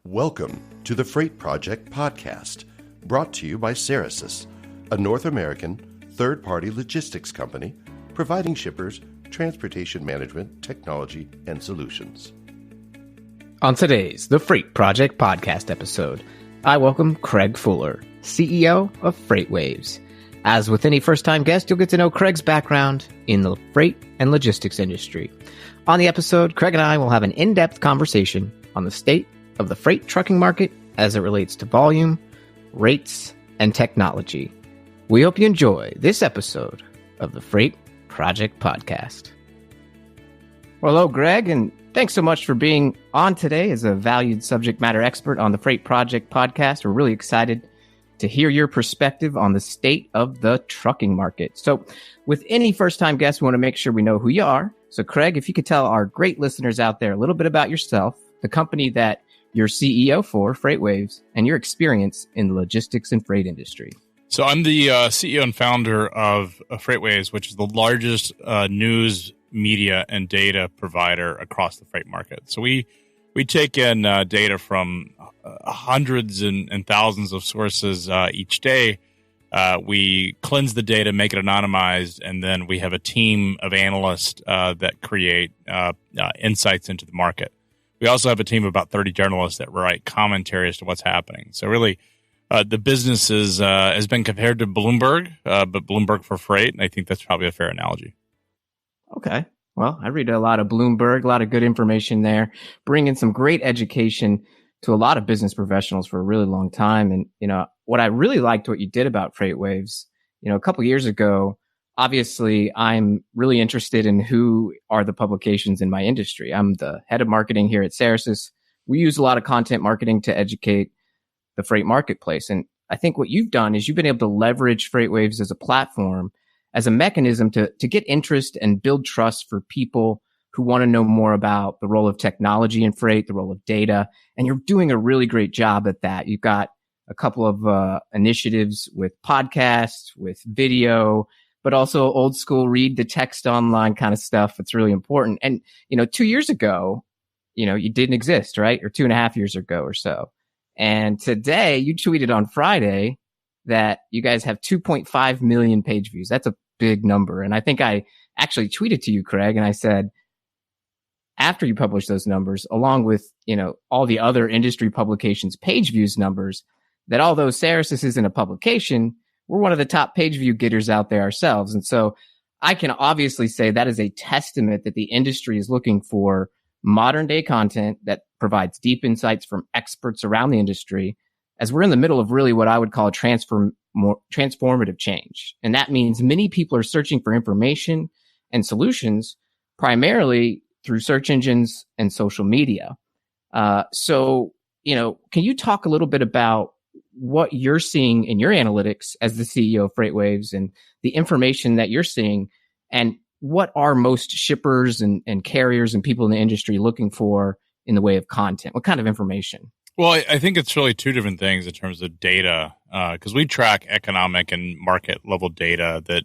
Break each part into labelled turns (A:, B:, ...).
A: Welcome to the Freight Project Podcast, brought to you by Ceresys, a North American third-party logistics company providing shippers transportation management, technology, and solutions.
B: On today's The Freight Project Podcast episode, I welcome Craig Fuller, CEO of FreightWaves. As with any first-time guest, you'll get to know Craig's background in the freight and logistics industry. On the episode, Craig and I will have an in-depth conversation on the state of the freight trucking market as it relates to volume, rates, and technology. We hope you enjoy this episode of the Freight Project Podcast. Well, hello, Greg, and thanks so much for being on today as a valued subject matter expert on the Freight Project Podcast. We're really excited to hear your perspective on the state of the trucking market. So with any first-time guest, we want to make sure we know who you are. So, Craig, if you could tell our great listeners out there a little bit about yourself, the company that you're CEO for, FreightWaves, and your experience in the logistics and freight industry.
C: So I'm the CEO and founder of FreightWaves, which is the largest news, media, and data provider across the freight market. So we take in data from hundreds and thousands of sources each day. We cleanse the data, make it anonymized, and then we have a team of analysts that create insights into the market. We also have a team of about 30 journalists that write commentary as to what's happening. So really, the business has been compared to Bloomberg, but Bloomberg for freight, and I think that's probably a fair analogy. Okay.
B: Well, I read a lot of Bloomberg, a lot of good information there, bringing some great education to a lot of business professionals for a really long time. And, what I really liked what you did about FreightWaves, a couple of years ago, obviously, I'm really interested in who are the publications in my industry. I'm the head of marketing here at Ceresys. We use a lot of content marketing to educate the freight marketplace. And I think what you've done is you've been able to leverage FreightWaves as a platform, as a mechanism to get interest and build trust for people who want to know more about the role of technology in freight, the role of data. And you're doing a really great job at that. You've got a couple of initiatives with podcasts, with video, but also old school read the text online kind of stuff. It's really important. And, 2 years ago, you didn't exist, right? Or 2.5 years ago or so. And today you tweeted on Friday that you guys have 2.5 million page views. That's a big number. And I think I actually tweeted to you, Craig, and I said, after you publish those numbers, along with, all the other industry publications' page views numbers, that although Ceresys isn't a publication, we're one of the top page view getters out there ourselves. And so I can obviously say that is a testament that the industry is looking for modern day content that provides deep insights from experts around the industry, as we're in the middle of really what I would call a transformative change. And that means many people are searching for information and solutions primarily through search engines and social media. So, can you talk a little bit about what you're seeing in your analytics as the CEO of FreightWaves and the information that you're seeing, and what are most shippers and carriers and people in the industry looking for in the way of content? What kind of information?
C: Well, I think it's really two different things in terms of data, because we track economic and market level data that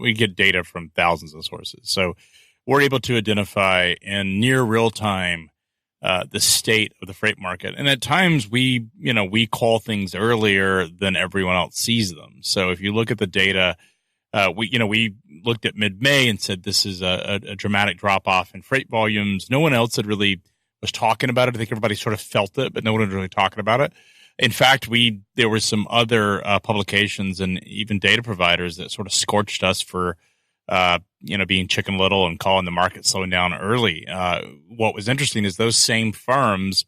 C: we get data from thousands of sources. So we're able to identify in near real time the state of the freight market. And at times we call things earlier than everyone else sees them. So if you look at the data, we looked at mid-May and said this is a dramatic drop off in freight volumes. No one else had really was talking about it. I think everybody sort of felt it, but no one was really talking about it. In fact, there were some other publications and even data providers that sort of scorched us for being Chicken Little and calling the market slowing down early. What was interesting is those same firms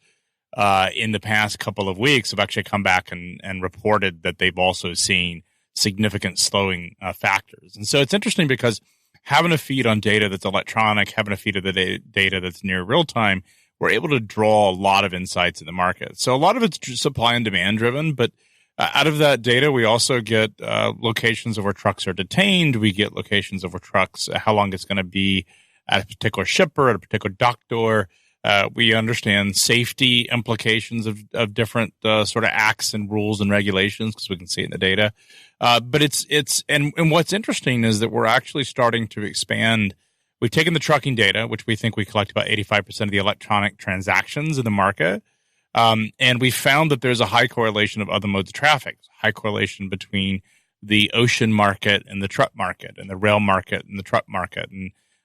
C: in the past couple of weeks have actually come back and reported that they've also seen significant slowing factors. And so it's interesting because having a feed on data that's electronic, having a feed of the data that's near real time, we're able to draw a lot of insights in the market. So a lot of it's supply and demand driven, but out of that data, we also get locations of where trucks are detained. We get locations of where trucks, how long it's going to be at a particular shipper, at a particular dock door. We understand safety implications of different sort of acts and rules and regulations because we can see it in the data. But and what's interesting is that we're actually starting to expand. We've taken the trucking data, which we think we collect about 85% of the electronic transactions in the market. And we found that there's a high correlation of other modes of traffic, high correlation between the ocean market and the truck market, and the rail market and the truck market,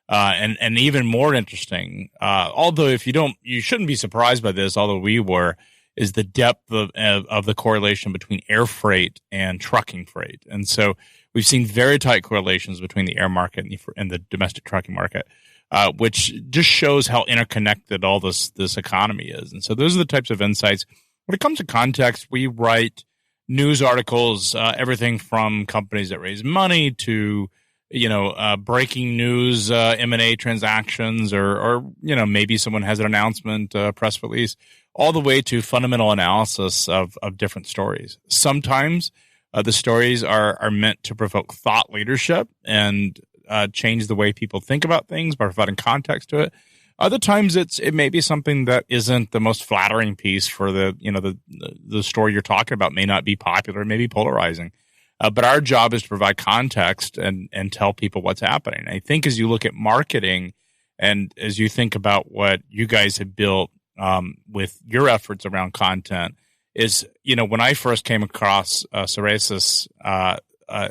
C: and even more interesting, although you shouldn't be surprised by this, although we were, is the depth of the correlation between air freight and trucking freight. And so we've seen very tight correlations between the air market and the domestic trucking market, which just shows how interconnected all this economy is. And so those are the types of insights. When it comes to context, we write news articles, everything from companies that raise money to breaking news, M&A transactions, or maybe someone has an announcement, press release, all the way to fundamental analysis of different stories. Sometimes the stories are meant to provoke thought leadership and change the way people think about things by providing context to it. Other times it may be something that isn't the most flattering piece for the story you're talking about, may not be popular, may be polarizing. But our job is to provide context and tell people what's happening. I think as you look at marketing and as you think about what you guys have built with your efforts around content, is, when I first came across Cerasis,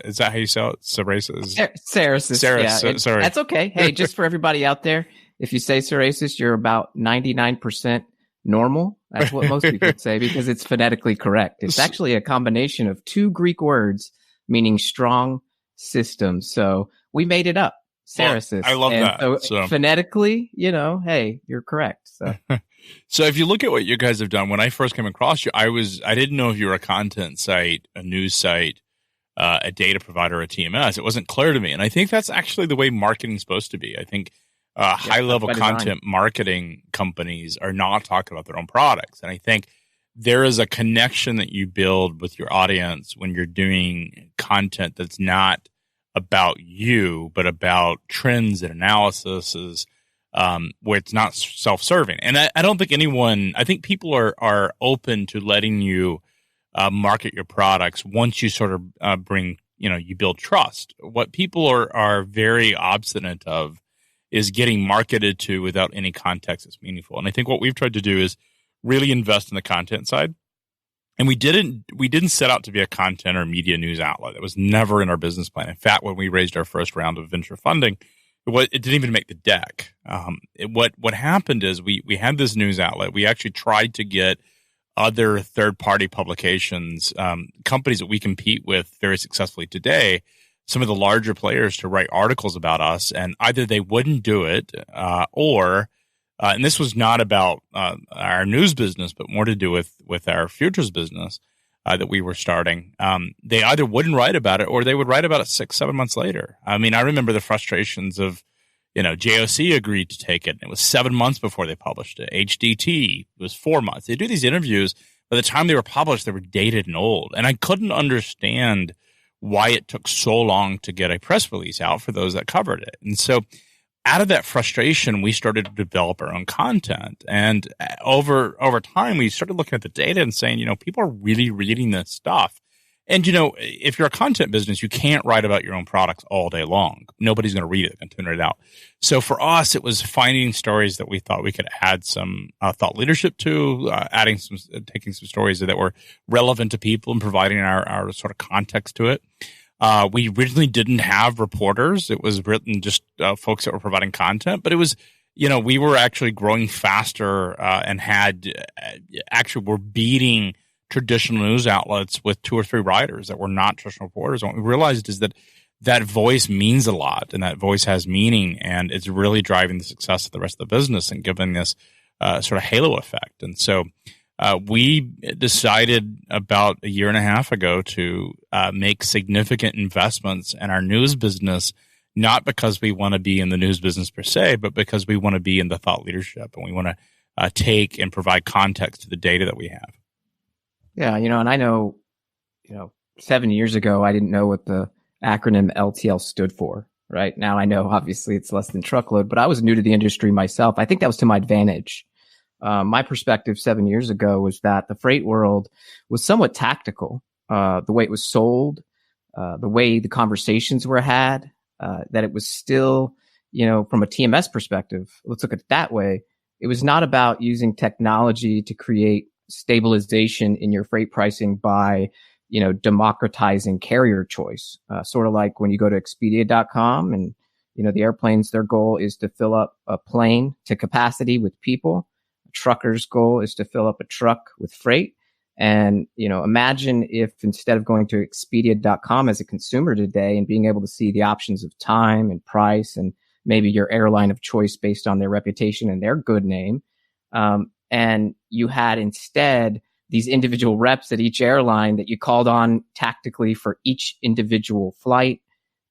C: is that how you say it? Cerasis?
B: Cerasis. Yeah, sorry. That's okay. Hey, just for everybody out there, if you say Cerasis, you're about 99% normal. That's what most people would say, because it's phonetically correct. It's actually a combination of two Greek words meaning strong system. So we made it up. Cerasis.
C: Well, I love that.
B: So phonetically, hey, you're correct. So.
C: So if you look at what you guys have done, when I first came across you, I didn't know if you were a content site, a news site, a data provider, a TMS. It wasn't clear to me. And I think that's actually the way marketing is supposed to be. I think high-level content marketing companies are not talking about their own products. And I think there is a connection that you build with your audience when you're doing content that's not about you, but about trends and analysis, where it's not self-serving. And I don't think I think people are open to letting you market your products once you sort of bring, you build trust. What people are very obstinate of is getting marketed to without any context that's meaningful. And I think what we've tried to do is really invest in the content side. And we didn't set out to be a content or media news outlet. It was never in our business plan. In fact, when we raised our first round of venture funding, it didn't even make the deck. What happened is we had this news outlet. We actually tried to get other third-party publications, companies that we compete with very successfully today, some of the larger players, to write articles about us, and either they wouldn't do it, or and this was not about our news business, but more to do with our futures business that we were starting. They either wouldn't write about it, or they would write about it 6-7 months later. I mean, I remember the frustrations of, JOC agreed to take it. It was 7 months before they published it. HDT was 4 months. They do these interviews. By the time they were published, they were dated and old. And I couldn't understand why it took so long to get a press release out for those that covered it. And so out of that frustration, we started to develop our own content. And over time, we started looking at the data and saying, people are really reading this stuff. And, if you're a content business, you can't write about your own products all day long. Nobody's going to read it and tune it out. So for us, it was finding stories that we thought we could add some thought leadership to, taking some stories that were relevant to people and providing our sort of context to it. We originally didn't have reporters. It was written just folks that were providing content, but it was, we were actually growing faster and were beating traditional news outlets with 2 or 3 writers that were not traditional reporters. And what we realized is that voice means a lot, and that voice has meaning, and it's really driving the success of the rest of the business and giving this sort of halo effect. And so we decided about a year and a half ago to make significant investments in our news business, not because we want to be in the news business per se, but because we want to be in the thought leadership, and we want to take and provide context to the data that we have.
B: Yeah, and I know, 7 years ago, I didn't know what the acronym LTL stood for. Right now, I know obviously it's less than truckload, but I was new to the industry myself. I think that was to my advantage. My perspective 7 years ago was that the freight world was somewhat tactical. The way it was sold, the way the conversations were had, that it was still, from a TMS perspective, let's look at it that way. It was not about using technology to create stabilization in your freight pricing by, democratizing carrier choice. Sort of like when you go to Expedia.com and, the airplanes, their goal is to fill up a plane to capacity with people. A trucker's goal is to fill up a truck with freight. And, imagine if instead of going to Expedia.com as a consumer today and being able to see the options of time and price and maybe your airline of choice based on their reputation and their good name, and you had instead these individual reps at each airline that you called on tactically for each individual flight,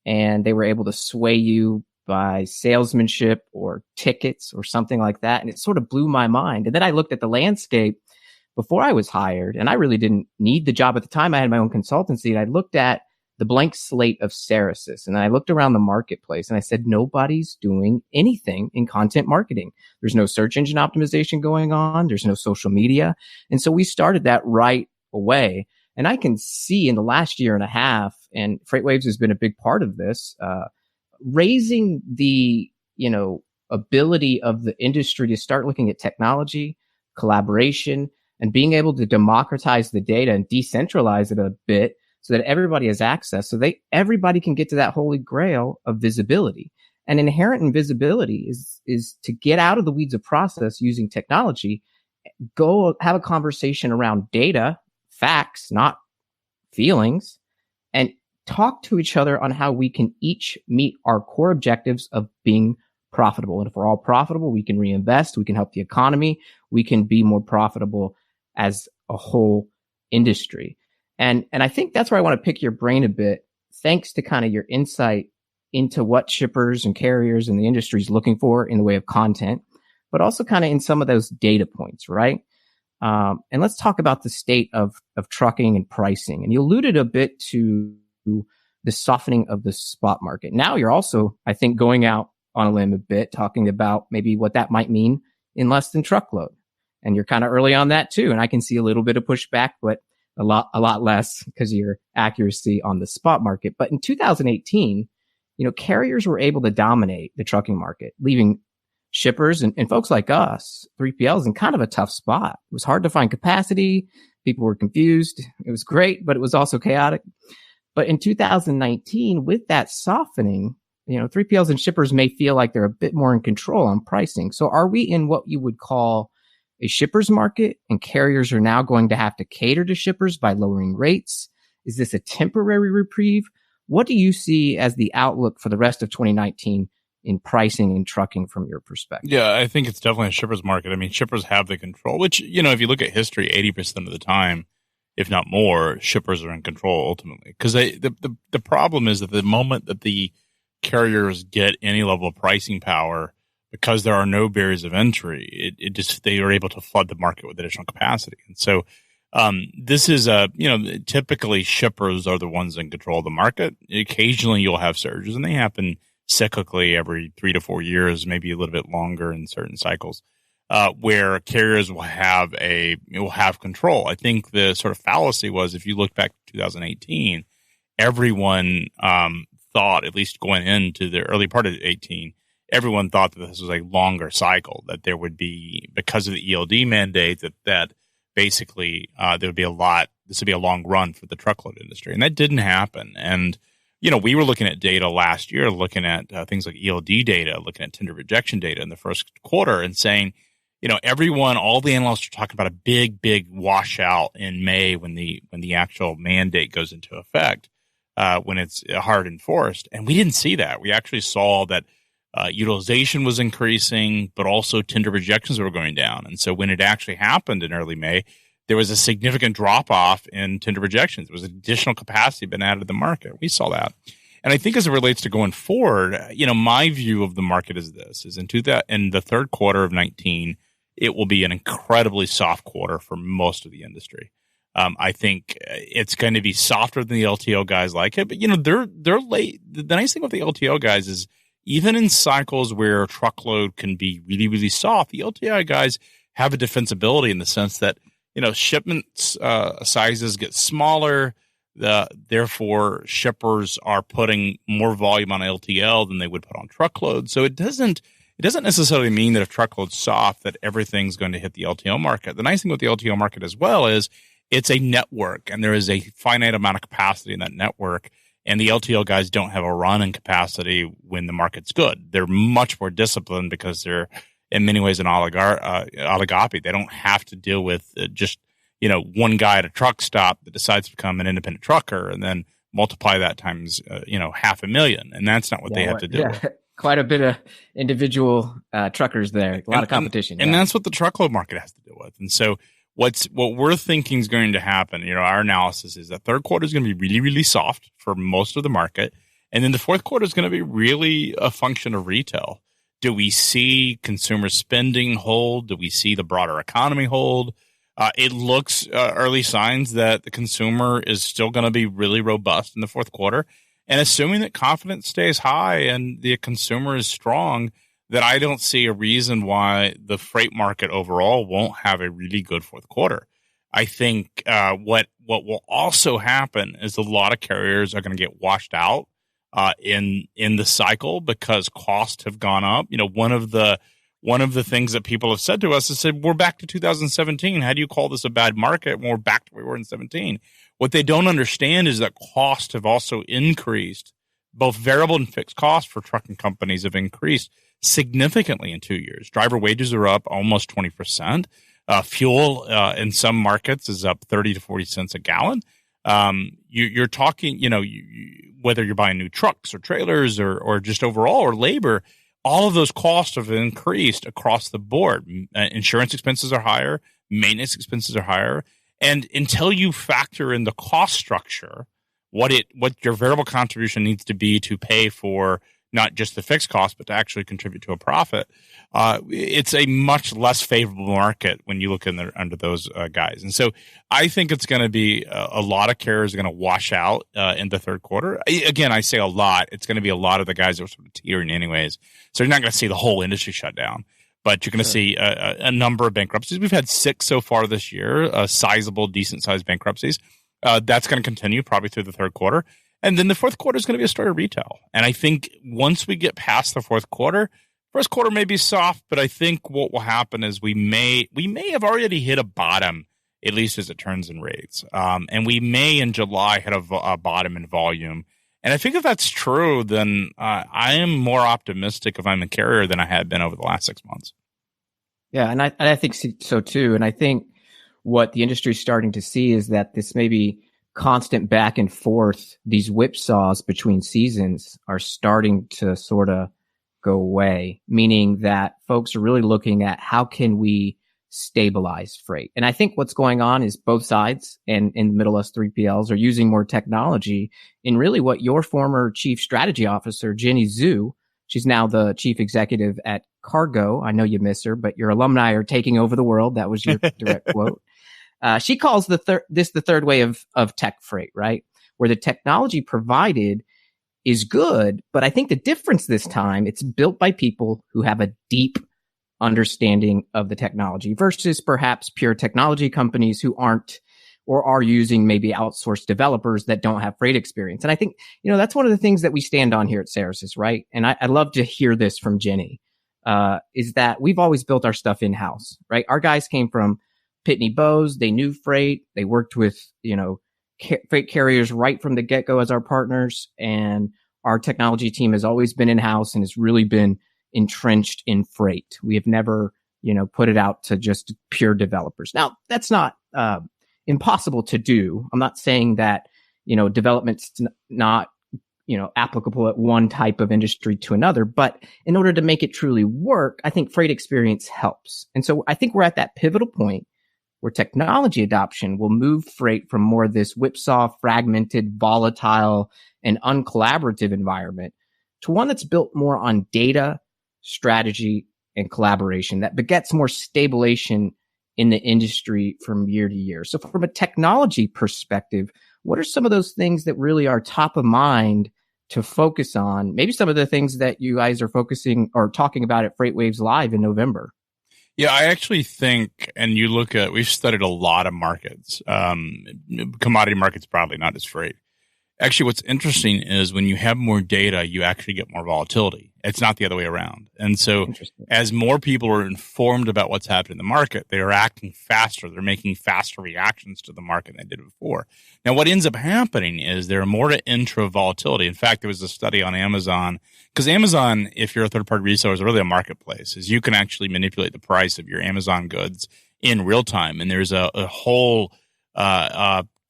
B: and they were able to sway you by salesmanship or tickets or something like that. And it sort of blew my mind. And then I looked at the landscape before I was hired, and I really didn't need the job at the time. I had my own consultancy, and I looked at the blank slate of Ceresys, and I looked around the marketplace, and I said, nobody's doing anything in content marketing. There's no search engine optimization going on. There's no social media. And so we started that right away. And I can see in the last year and a half, and FreightWaves has been a big part of this, raising the, ability of the industry to start looking at technology, collaboration, and being able to democratize the data and decentralize it a bit so that everybody has access, so everybody can get to that holy grail of visibility. And inherent in visibility is to get out of the weeds of process using technology, go have a conversation around data, facts, not feelings, and talk to each other on how we can each meet our core objectives of being profitable. And if we're all profitable, we can reinvest, we can help the economy, we can be more profitable as a whole industry. And I think that's where I want to pick your brain a bit, thanks to kind of your insight into what shippers and carriers and the industry is looking for in the way of content, but also kind of in some of those data points, right? And let's talk about the state of trucking and pricing. And you alluded a bit to the softening of the spot market. Now you're also, I think, going out on a limb a bit, talking about maybe what that might mean in less than truckload. And you're kind of early on that too. And I can see a little bit of pushback, but a lot less because of your accuracy on the spot market. But in 2018, carriers were able to dominate the trucking market, leaving shippers and folks like us, 3PLs, in kind of a tough spot. It was hard to find capacity. People were confused. It was great, but it was also chaotic. But in 2019, with that softening, 3PLs and shippers may feel like they're a bit more in control on pricing. So are we in what you would call a shipper's market, and carriers are now going to have to cater to shippers by lowering rates? Is this a temporary reprieve? What do you see as the outlook for the rest of 2019 in pricing and trucking from your perspective?
C: Yeah, I think it's definitely a shipper's market. I mean, shippers have the control, which, if you look at history, 80% of the time, if not more, shippers are in control ultimately. Because the problem is that the moment that the carriers get any level of pricing power, because there are no barriers of entry, they are able to flood the market with additional capacity. And so this is typically shippers are the ones in control of the market. Occasionally you'll have surges, and they happen cyclically every 3 to 4 years, maybe a little bit longer in certain cycles, where carriers will have control. I think the sort of fallacy was, if you look back to 2018, everyone thought, at least going into the early part of 18, everyone thought that this was a longer cycle, that there would be, because of the ELD mandate, that basically there would be this would be a long run for the truckload industry. And that didn't happen. And, we were looking at data last year, looking at things like ELD data, looking at tender rejection data in the first quarter, and saying, all the analysts are talking about a big washout in May when the actual mandate goes into effect, when it's hard enforced. And we didn't see that. We actually saw that utilization was increasing, but also tender rejections were going down. And so when it actually happened in early May, there was a significant drop-off in tender rejections. There was additional capacity been added to the market. We saw that. And I think as it relates to going forward, my view of the market is this, in the third quarter of 19, it will be an incredibly soft quarter for most of the industry. I think it's going to be softer than the LTL guys like it, but they're late. The nice thing with the LTL guys is, even in cycles where truckload can be really, really soft, the LTL guys have a defensibility in the sense that, shipments sizes get smaller. Therefore, shippers are putting more volume on LTL than they would put on truckload. So it doesn't it doesn't necessarily mean that if truckload's soft that everything's going to hit the LTL market. The nice thing with the LTL market as well is it's a network, and there is a finite amount of capacity in that network. And the LTL guys don't have a run in capacity when the market's good. They're much more disciplined because they're in many ways an oligopoly. They don't have to deal with just one guy at a truck stop that decides to become an independent trucker and then multiply that times 500,000, and that's not what they have to do. Yeah.
B: Quite a bit of individual truckers there, a lot of competition,
C: and that's what the truckload market has to deal with. And so what we're thinking is going to happen, our analysis is that third quarter is going to be really, really soft for most of the market. And then the fourth quarter is going to be really a function of retail. Do we see consumer spending hold? Do we see the broader economy hold? It looks early signs that the consumer is still going to be really robust in the fourth quarter. And assuming that confidence stays high and the consumer is strong, that I don't see a reason why the freight market overall won't have a really good fourth quarter. I think what will also happen is a lot of carriers are going to get washed out in the cycle because costs have gone up. One of the things that people have said to us is said, we're back to 2017. How do you call this a bad market when we're back to where we were in 17? What they don't understand is that costs have also increased. Both variable and fixed costs for trucking companies have increased significantly in 2 years. Driver wages are up almost 20%. Fuel in some markets is up 30 to 40 cents a gallon. You're talking, whether you're buying new trucks or trailers or just overall or labor, all of those costs have increased across the board. Insurance expenses are higher. Maintenance expenses are higher. And until you factor in the cost structure, what your variable contribution needs to be to pay for not just the fixed cost, but to actually contribute to a profit, it's a much less favorable market when you look under those guys. And so I think it's going to be a lot of carriers are going to wash out in the third quarter. Again, I say a lot. It's going to be a lot of the guys that are sort of teetering anyways. So you're not going to see the whole industry shut down, but you're going to see a number of bankruptcies. We've had 6 so far this year, sizable, decent-sized bankruptcies. That's going to continue probably through the third quarter. And then the fourth quarter is going to be a story of retail. And I think once we get past the fourth quarter, first quarter may be soft, but I think what will happen is we may have already hit a bottom, at least as it turns in rates. And we may in July hit a bottom in volume. And I think if that's true, then I am more optimistic if I'm a carrier than I had been over the last 6 months.
B: Yeah, and I think so too. And I think what the industry is starting to see is that this maybe constant back and forth, these whipsaws between seasons are starting to sort of go away, meaning that folks are really looking at how can we stabilize freight. And I think what's going on is both sides and in the middle, us 3PLs are using more technology in really what your former chief strategy officer, Jenny Zhu, she's now the chief executive at Cargo. I know you miss her, but your alumni are taking over the world. That was your direct quote. She calls this the third way of tech freight, right? Where the technology provided is good, but I think the difference this time, it's built by people who have a deep understanding of the technology versus perhaps pure technology companies who aren't or are using maybe outsourced developers that don't have freight experience. And I think, that's one of the things that we stand on here at Ceresys, right? And I'd love to hear this from Jenny, is that we've always built our stuff in-house, right? Our guys came from Pitney Bowes. They knew freight. They worked with, freight carriers right from the get-go as our partners. And our technology team has always been in-house and has really been entrenched in freight. We have never, put it out to just pure developers. Now, that's not impossible to do. I'm not saying that, development's not, applicable at one type of industry to another. But in order to make it truly work, I think freight experience helps. And so I think we're at that pivotal point where technology adoption will move freight from more of this whipsaw, fragmented, volatile, and uncollaborative environment to one that's built more on data, strategy, and collaboration that begets more stabilization in the industry from year to year. So from a technology perspective, what are some of those things that really are top of mind to focus on? Maybe some of the things that you guys are focusing or talking about at FreightWaves Live in November.
C: Yeah, I actually think, and we've studied a lot of markets, commodity markets broadly, not just freight. Actually, what's interesting is when you have more data, you actually get more volatility. It's not the other way around. And so as more people are informed about what's happening in the market, they are acting faster. They're making faster reactions to the market than they did before. Now, what ends up happening is there are more to intra volatility. In fact, there was a study on Amazon, because Amazon, if you're a third-party reseller, is really a marketplace, is you can actually manipulate the price of your Amazon goods in real time. And there's a whole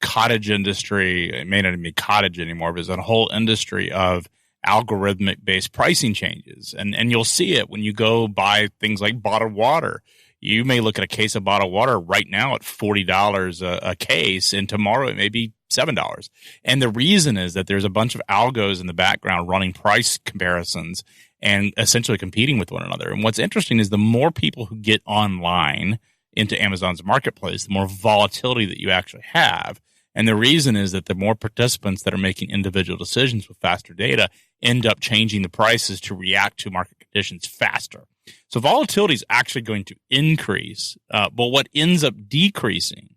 C: cottage industry. It may not even be cottage anymore, but there's a whole industry of algorithmic based pricing changes. And you'll see it when you go buy things like bottled water. You may look at a case of bottled water right now at $40 a case, and tomorrow it may be $7. And the reason is that there's a bunch of algos in the background running price comparisons and essentially competing with one another. And what's interesting is the more people who get online into Amazon's marketplace, the more volatility that you actually have. And the reason is that the more participants that are making individual decisions with faster data end up changing the prices to react to market conditions faster. So volatility is actually going to increase, but what ends up decreasing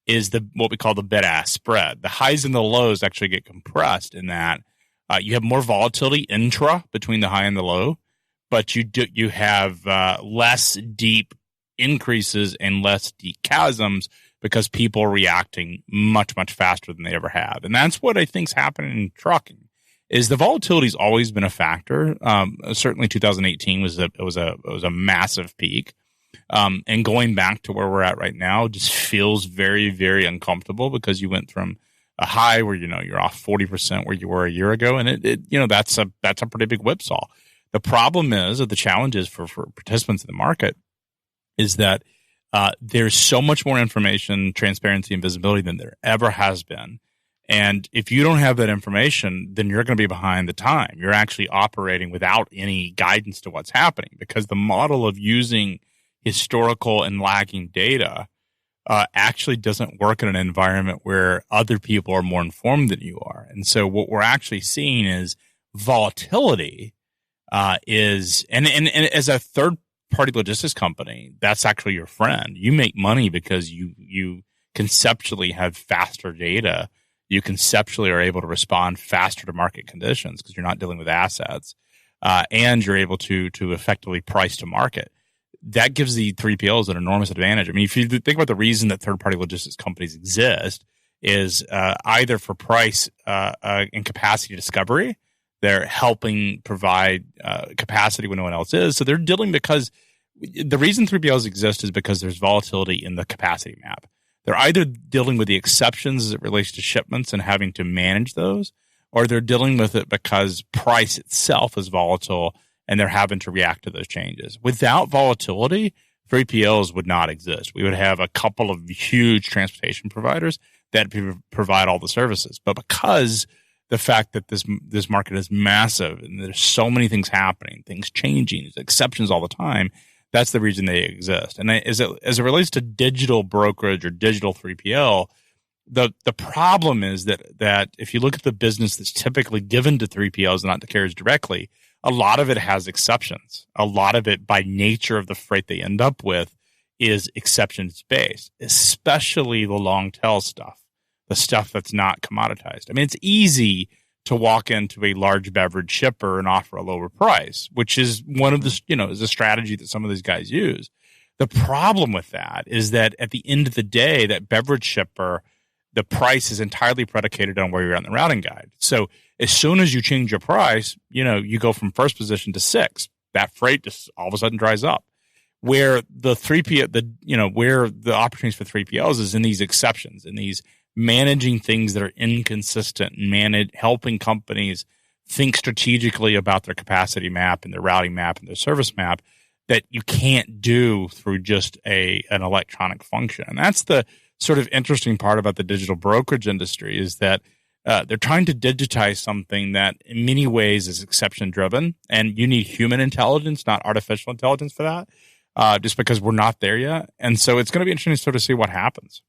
C: is what we call the bid-ask spread. The highs and the lows actually get compressed in that you have more volatility intra between the high and the low, but you have less deep increases and less deep chasms because people are reacting much, much faster than they ever have. And that's what I think is happening in trucking, is the volatility's always been a factor. Certainly 2018 was a massive peak. And going back to where we're at right now just feels very, very uncomfortable because you went from a high where, you're off 40% where you were a year ago. And that's a pretty big whipsaw. The problem is, or the challenge is for participants in the market, is that there's so much more information, transparency, and visibility than there ever has been. And if you don't have that information, then you're going to be behind the time. You're actually operating without any guidance to what's happening, because the model of using historical and lagging data actually doesn't work in an environment where other people are more informed than you are. And so what we're actually seeing is volatility and as a third-party logistics company, that's actually your friend. You make money because you conceptually have faster data. You conceptually are able to respond faster to market conditions because you're not dealing with assets, and you're able to effectively price to market. That gives the 3PLs an enormous advantage. I mean, if you think about the reason that third-party logistics companies exist is either for price and capacity discovery. They're helping provide capacity when no one else is. So they're dealing, because the reason 3PLs exist is because there's volatility in the capacity map. They're either dealing with the exceptions as it relates to shipments and having to manage those, or they're dealing with it because price itself is volatile and they're having to react to those changes. Without volatility, 3PLs would not exist. We would have a couple of huge transportation providers that provide all the services. But because the fact that this market is massive and there's so many things happening, things changing, there's exceptions all the time, that's the reason they exist. And as it relates to digital brokerage or digital 3PL, the problem is that if you look at the business that's typically given to 3PLs, not to carriers directly, a lot of it has exceptions. A lot of it, by nature of the freight they end up with, is exceptions based, especially the long tail stuff, the stuff that's not commoditized. I mean, it's easy to walk into a large beverage shipper and offer a lower price, which is one of the, is a strategy that some of these guys use. The problem with that is that at the end of the day, that beverage shipper, the price is entirely predicated on where you're at in the routing guide. So as soon as you change your price, you go from first position to sixth. That freight just all of a sudden dries up. Where the 3PL, where the opportunities for 3PLs is in these exceptions, in these managing things that are inconsistent, and helping companies think strategically about their capacity map and their routing map and their service map that you can't do through just an electronic function. And that's the sort of interesting part about the digital brokerage industry, is that they're trying to digitize something that in many ways is exception driven, and you need human intelligence, not artificial intelligence for that, just because we're not there yet. And so it's going to be interesting to sort of see what happens.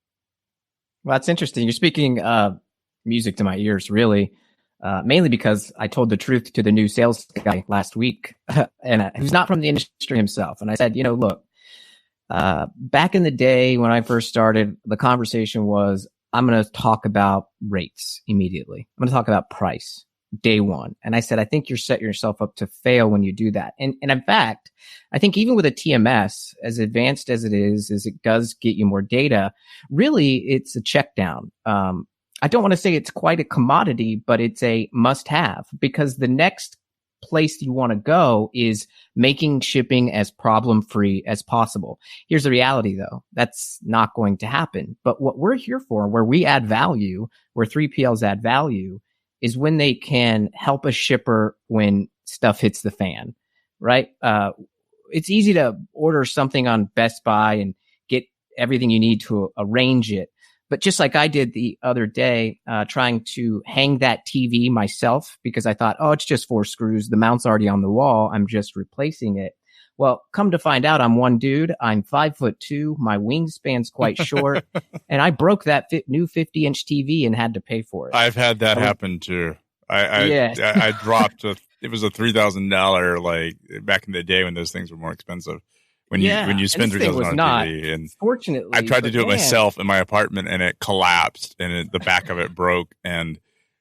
B: Well, that's interesting. You're speaking music to my ears, really, mainly because I told the truth to the new sales guy last week, and who's not from the industry himself. And I said, look, back in the day when I first started, the conversation was I'm going to talk about rates immediately. I'm going to talk about price day one. And I said, I think you're setting yourself up to fail when you do that. And in fact, I think even with a TMS, as advanced as it does get you more data, really it's a check down. I don't want to say it's quite a commodity, but it's a must have, because the next place you want to go is making shipping as problem free as possible. Here's the reality though. That's not going to happen. But what we're here for, where we add value, where 3PLs add value, is when they can help a shipper when stuff hits the fan, right? It's easy to order something on Best Buy and get everything you need to arrange it. But just like I did the other day, trying to hang that TV myself, because I thought, oh, it's just 4 screws. The mount's already on the wall. I'm just replacing it. Well, come to find out, I'm one dude. I'm 5'2". My wingspan's quite short. And I broke that new 50-inch TV and had to pay for it.
C: I've had that happen too. I dropped it was a $3,000, like back in the day when those things were more expensive. When you spend $3,000 on TV, and
B: fortunately,
C: I tried to do it myself in my apartment, and it collapsed, and the back of it broke. And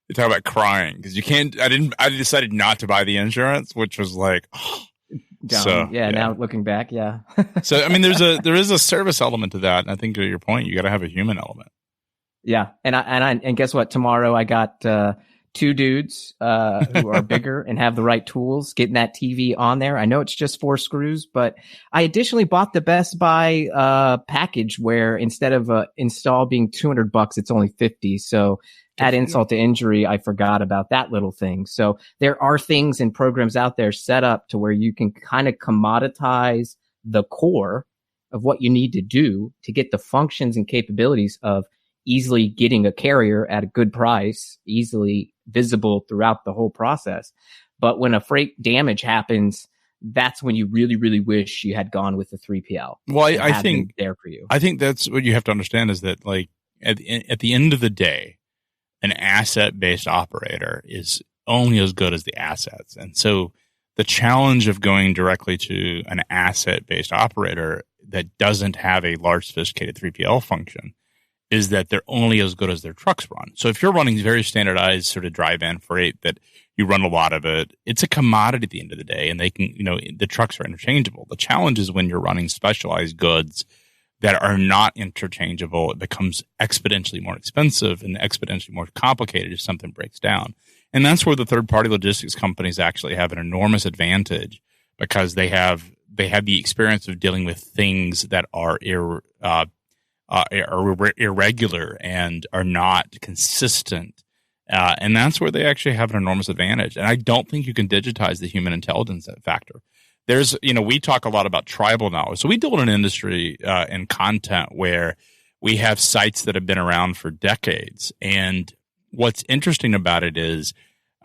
C: you talk about crying because you can't. I decided not to buy the insurance, which was like,
B: now looking back, yeah.
C: So I mean, there is a service element to that, and I think to your point, you got to have a human element.
B: Yeah, and guess what? Tomorrow I got 2 dudes who are bigger and have the right tools getting that TV on there. I know it's just 4 screws, but I additionally bought the Best Buy package where instead of install being $200, it's only $50. So add insult to injury, I forgot about that little thing. So there are things and programs out there set up to where you can kind of commoditize the core of what you need to do to get the functions and capabilities of easily getting a carrier at a good price, easily visible throughout the whole process. But when a freight damage happens, that's when you really, really wish you had gone with the 3PL.
C: Well, I think
B: there for you.
C: I think that's what you have to understand is that, like, at the end of the day, an asset-based operator is only as good as the assets. And so the challenge of going directly to an asset-based operator that doesn't have a large, sophisticated 3PL function is that they're only as good as their trucks run. So if you're running very standardized sort of drive-in freight that you run a lot of it, it's a commodity at the end of the day, and they can, the trucks are interchangeable. The challenge is when you're running specialized goods that are not interchangeable, it becomes exponentially more expensive and exponentially more complicated if something breaks down. And that's where the third-party logistics companies actually have an enormous advantage, because they have the experience of dealing with things that are irregular and are not consistent. And that's where they actually have an enormous advantage. And I don't think you can digitize the human intelligence factor. There's, we talk a lot about tribal knowledge. So we deal in an industry and content where we have sites that have been around for decades. And what's interesting about it is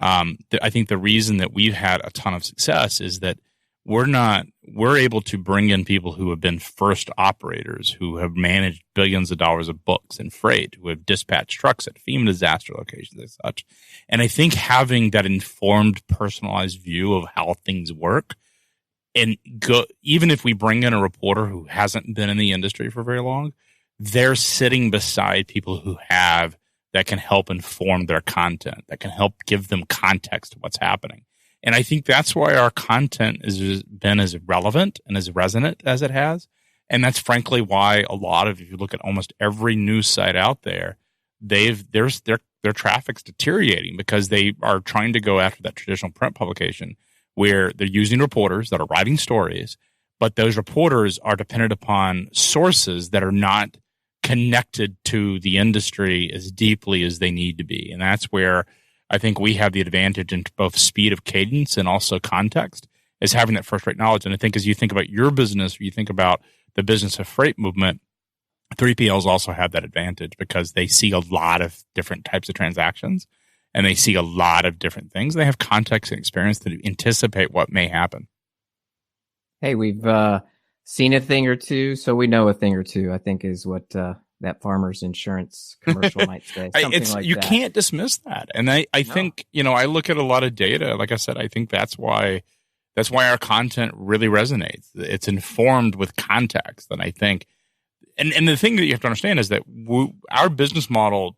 C: I think the reason that we've had a ton of success is that we're able to bring in people who have been first operators, who have managed billions of dollars of books and freight, who have dispatched trucks at FEMA disaster locations and such. And I think having that informed, personalized view of how things work, and even if we bring in a reporter who hasn't been in the industry for very long, they're sitting beside people who have, that can help inform their content, that can help give them context to what's happening. And I think that's why our content has been as relevant and as resonant as it has. And that's frankly why a lot of, if you look at almost every news site out there, their traffic's deteriorating because they are trying to go after that traditional print publication where they're using reporters that are writing stories, but those reporters are dependent upon sources that are not connected to the industry as deeply as they need to be. And that's where I think we have the advantage in both speed of cadence and also context, is having that first rate knowledge. And I think as you think about your business, or you think about the business of freight movement, 3PLs also have that advantage because they see a lot of different types of transactions and they see a lot of different things. They have context and experience to anticipate what may happen.
B: Hey, we've seen a thing or two, so we know a thing or two, I think is what that Farmers Insurance commercial might say.
C: You can't dismiss that. And I think, I look at a lot of data. Like I said, I think that's why our content really resonates. It's informed with context. And I think and the thing that you have to understand is that our business model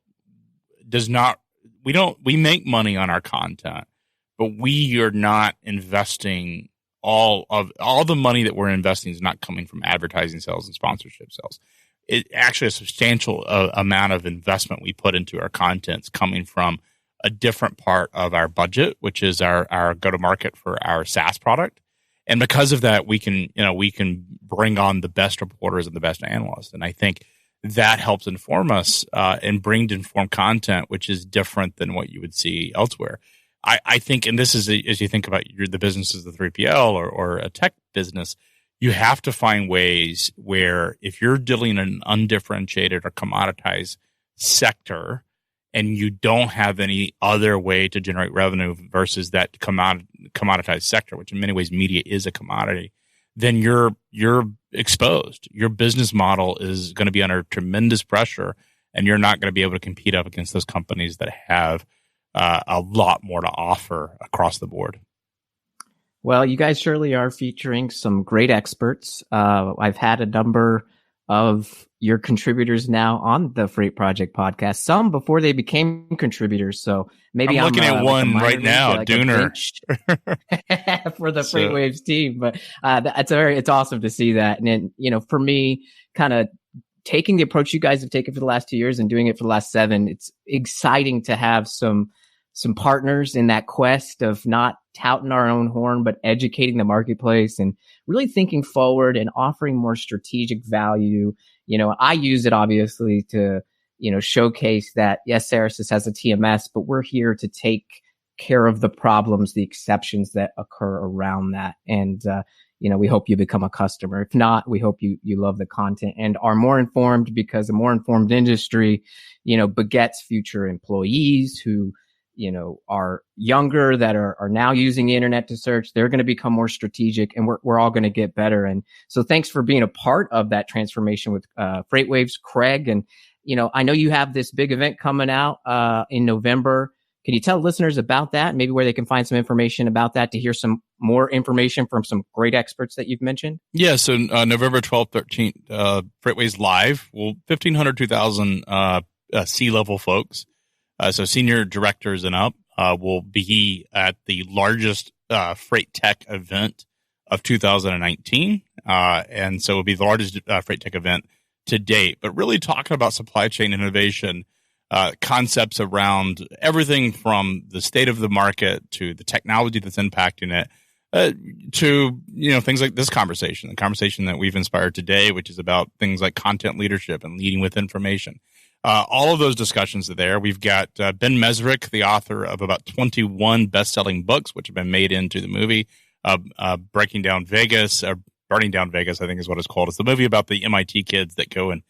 C: does not, we make money on our content, but we are not investing all the money that we're investing is not coming from advertising sales and sponsorship sales. It actually a substantial amount of investment we put into our contents coming from a different part of our budget, which is our go-to-market for our SaaS product. And because of that, we can bring on the best reporters and the best analysts. And I think that helps inform us and bring informed content, which is different than what you would see elsewhere. I think, and this is as you think about the business as the 3PL or a tech business, you have to find ways where if you're dealing in an undifferentiated or commoditized sector and you don't have any other way to generate revenue versus that commoditized sector, which in many ways media is a commodity, then you're exposed. Your business model is going to be under tremendous pressure, and you're not going to be able to compete up against those companies that have a lot more to offer across the board.
B: Well, you guys surely are featuring some great experts. I've had a number of your contributors now on the Freight Project podcast, some before they became contributors. So maybe
C: I'm looking at one right now, Dooner,
B: for the FreightWaves team. But it's awesome to see that. And then, you know, for me, kind of taking the approach you guys have taken for the last 2 years and doing it for the last 7, it's exciting to have some partners in that quest of not touting our own horn, but educating the marketplace and really thinking forward and offering more strategic value. You know, I use it obviously to, you know, showcase that, yes, Ceresys has a TMS, but we're here to take care of the problems, the exceptions that occur around that. And, you know, we hope you become a customer. If not, we hope you love the content and are more informed, because a more informed industry, you know, begets future employees who, you know, are younger, that are now using the internet to search. They're going to become more strategic, and we're all going to get better. And so thanks for being a part of that transformation with FreightWaves, Craig. And, you know, I know you have this big event coming out in November. Can you tell listeners about that? Maybe where they can find some information about that to hear some more information from some great experts that you've mentioned? Yeah.
C: So November 12th, 13th, FreightWaves Live. Well, 1,500, 2,000 C-level folks. So senior directors and up will be at the largest freight tech event of 2019. And so it'll be the largest freight tech event to date, but really talking about supply chain innovation, concepts around everything from the state of the market to the technology that's impacting it, to, you know, things like this conversation, the conversation that we've inspired today, which is about things like content leadership and leading with information. All of those discussions are there. We've got Ben Mesrick, the author of about 21 best-selling books, which have been made into the movie, Breaking Down Vegas, or Burning Down Vegas, I think is what it's called. It's the movie about the MIT kids that go and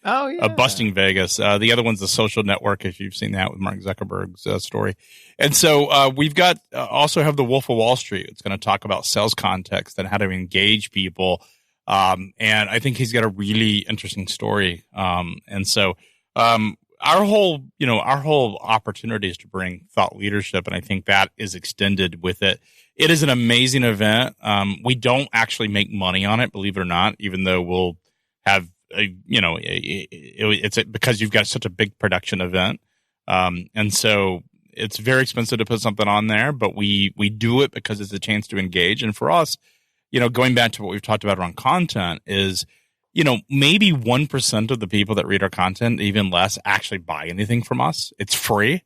C: busting Vegas. The other one's The Social Network, if you've seen that, with Mark Zuckerberg's story. And so we've got also have The Wolf of Wall Street. It's going to talk about sales context and how to engage people. And I think he's got a really interesting story. And so our whole opportunity is to bring thought leadership, and I think that is extended with it. It is an amazing event. We don't actually make money on it, believe it or not, even though we'll have it's because you've got such a big production event, and so it's very expensive to put something on there. But we do it because it's a chance to engage, and for us, you know, going back to what we've talked about around content is, you know, maybe 1% of the people that read our content, even less, actually buy anything from us. It's free.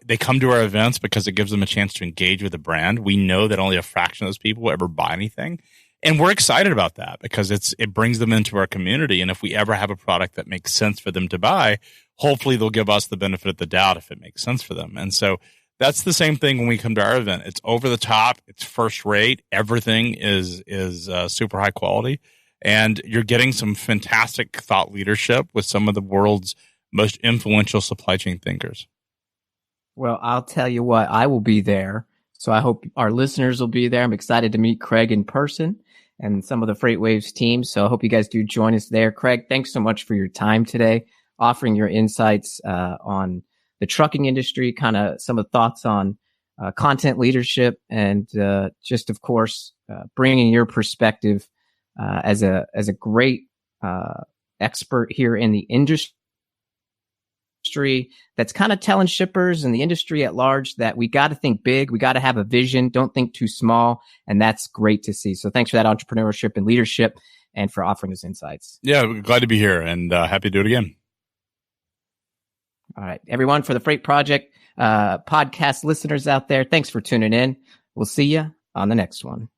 C: They come to our events because it gives them a chance to engage with the brand. We know that only a fraction of those people will ever buy anything. And we're excited about that because it brings them into our community. And if we ever have a product that makes sense for them to buy, hopefully they'll give us the benefit of the doubt if it makes sense for them. And so that's the same thing when we come to our event. It's over the top. It's first rate. Everything is super high quality. And you're getting some fantastic thought leadership with some of the world's most influential supply chain thinkers.
B: Well, I'll tell you what, I will be there. So I hope our listeners will be there. I'm excited to meet Craig in person and some of the FreightWaves team. So I hope you guys do join us there. Craig, thanks so much for your time today, offering your insights on the trucking industry, kind of some of the thoughts on content leadership, and just, of course, bringing your perspective as a great expert here in the industry that's kind of telling shippers and the industry at large that we got to think big. We got to have a vision. Don't think too small. And that's great to see. So thanks for that entrepreneurship and leadership and for offering us insights.
C: Yeah, glad to be here and happy to do it again.
B: All right, everyone, for the Freight Project podcast listeners out there, thanks for tuning in. We'll see you on the next one.